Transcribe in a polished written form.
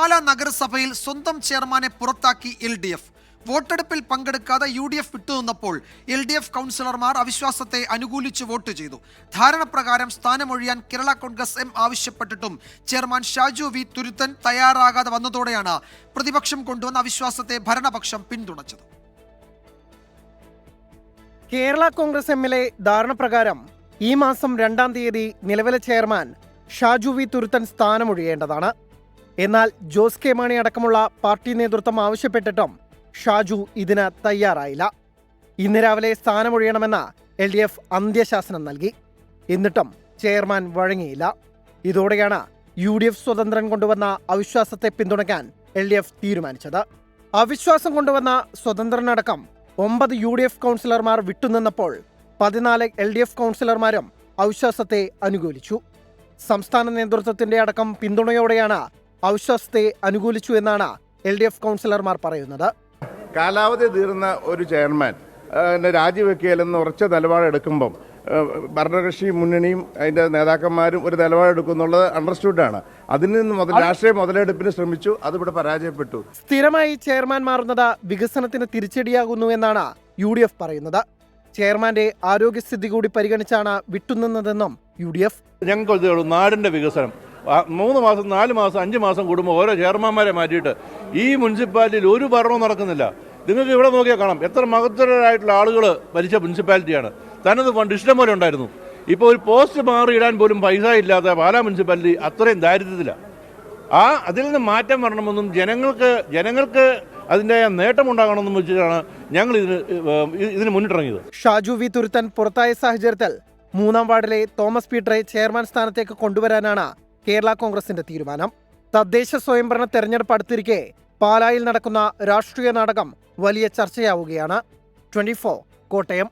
പാലാ നഗരസഭയിൽ സ്വന്തം ചെയർമാനെ പുറത്താക്കി LDF. വോട്ടെടുപ്പിൽ പങ്കെടുക്കാതെ UDF വിട്ടുനിന്നപ്പോൾ LDF കൗൺസിലർമാർ അവിശ്വാസത്തെ അനുകൂലിച്ച് വോട്ട് ചെയ്തു. ധാരണപ്രകാരം സ്ഥാനമൊഴിയാൻ കേരള കോൺഗ്രസ് എം ആവശ്യപ്പെട്ടിട്ടും ചെയർമാൻ ഷാജു വി തുരുത്തൻ തയ്യാറാകാതെ വന്നതോടെയാണ് പ്രതിപക്ഷം കൊണ്ടുവന്ന അവിശ്വാസത്തെ ഭരണപക്ഷം പിന്തുണച്ചത്. കേരള കോൺഗ്രസ് എമ്മിലെ ധാരണപ്രകാരം ഈ മാസം 2-ാം തീയതി നിലവിലെ ചെയർമാൻ ഷാജു വി തുരുത്തൻ സ്ഥാനമൊഴിയേണ്ടതാണ്. എന്നാൽ ജോസ് കെ മാണി അടക്കമുള്ള പാർട്ടി നേതൃത്വം ആവശ്യപ്പെട്ടിട്ടും ഷാജു ഇതിന് തയ്യാറായില്ല. ഇന്ന് രാവിലെ സ്ഥാനമൊഴിയണമെന്ന് LDF അന്ത്യശാസനം നൽകി. എന്നിട്ടും ചെയർമാൻ വഴങ്ങിയില്ല. ഇതോടെയാണ് UDF സ്വതന്ത്രൻ കൊണ്ടുവന്ന അവിശ്വാസത്തെ പിന്തുണയ്ക്കാൻ LDF തീരുമാനിച്ചത്. അവിശ്വാസം കൊണ്ടുവന്ന സ്വതന്ത്രനടക്കം 9 UDF കൗൺസിലർമാർ വിട്ടുനിന്നപ്പോൾ 14 LDF കൗൺസിലർമാരും അവിശ്വാസത്തെ അനുകൂലിച്ചു. സംസ്ഥാന നേതൃത്വത്തിന്റെ അടക്കം പിന്തുണയോടെയാണ് അവിശ്വാസത്തെ അനുകൂലിച്ചു എന്നാണ് LDF കൗൺസിലർമാർ പറയുന്നത്. കാലാവധി തീർന്ന ഒരു ചെയർമാൻ രാജിവെക്കുകയില്ലെന്ന് ഉറച്ച നിലപാടെടുക്കുമ്പം ഭരണകക്ഷി മുന്നണിയും അതിൻ്റെ നേതാക്കന്മാരും ഒരു നിലപാടെടുക്കുന്നുള്ളത് അണ്ടർസ്റ്റുഡാണ്. അതിൽ നിന്ന് രാഷ്ട്രീയ മുതലെടുപ്പിന് ശ്രമിച്ചു, അതിവിടെ പരാജയപ്പെട്ടു. സ്ഥിരമായി ചെയർമാൻ മാറുന്നത് വികസനത്തിന് തിരിച്ചടിയാകുന്നു എന്നാണ് UDF പറയുന്നത്. ചെയർമാന്റെ ആരോഗ്യസ്ഥിതി കൂടി പരിഗണിച്ചാണ് വിട്ടുനിന്നതെന്നും UDF. ഞങ്ങൾക്ക് നാടിന്റെ വികസനം 3 മാസം 4 മാസം 5 മാസം കൂടുമ്പോൾ ഓരോ ചെയർമാന്മാരെ മാറ്റിയിട്ട് ഈ മുനിസിപ്പാലിറ്റിയിൽ ഒരു ഭരണവും നടക്കുന്നില്ല. നിങ്ങൾക്ക് ഇവിടെ നോക്കിയാൽ കാണാം എത്ര മഹത്തരരായിട്ടുള്ള ആളുകൾ ഭരിച്ച മുനിസിപ്പാലിറ്റിയാണ്. തനത് ഫണ്ട് ഇഷ്ടം പോലെ ഉണ്ടായിരുന്നു. ഇപ്പോൾ ഒരു പോസ്റ്റ് മാറിയിടാൻ പോലും പൈസ ഇല്ലാത്ത പാലാ മുനിസിപ്പാലിറ്റി അത്രയും ദാരിദ്ര്യത്തിലാണ്. അതിൽ നിന്ന് മാറ്റം വരണമെന്നും ജനങ്ങൾക്ക് അതിൻ്റെ നേട്ടമുണ്ടാകണമെന്നും വെച്ചിട്ടാണ് ഞങ്ങൾ ഇതിന് മുന്നിട്ടിറങ്ങിയത്. ഷാജു വി തുരുത്തൻ പുറത്തായ സാഹചര്യത്തിൽ 3-ാം വാർഡിലെ തോമസ് പീറ്ററെ ചെയർമാൻ സ്ഥാനത്തേക്ക് കൊണ്ടുവരാനാണ് കേരള കോൺഗ്രസിന്റെ തീരുമാനം. തദ്ദേശ സ്വയംഭരണ തെരഞ്ഞെടുപ്പ് അടുത്തിരിക്കെ പാലായിൽ നടക്കുന്ന രാഷ്ട്രീയ നാടകം വലിയ ചർച്ചയാവുകയാണ്. 24 കോട്ടയം.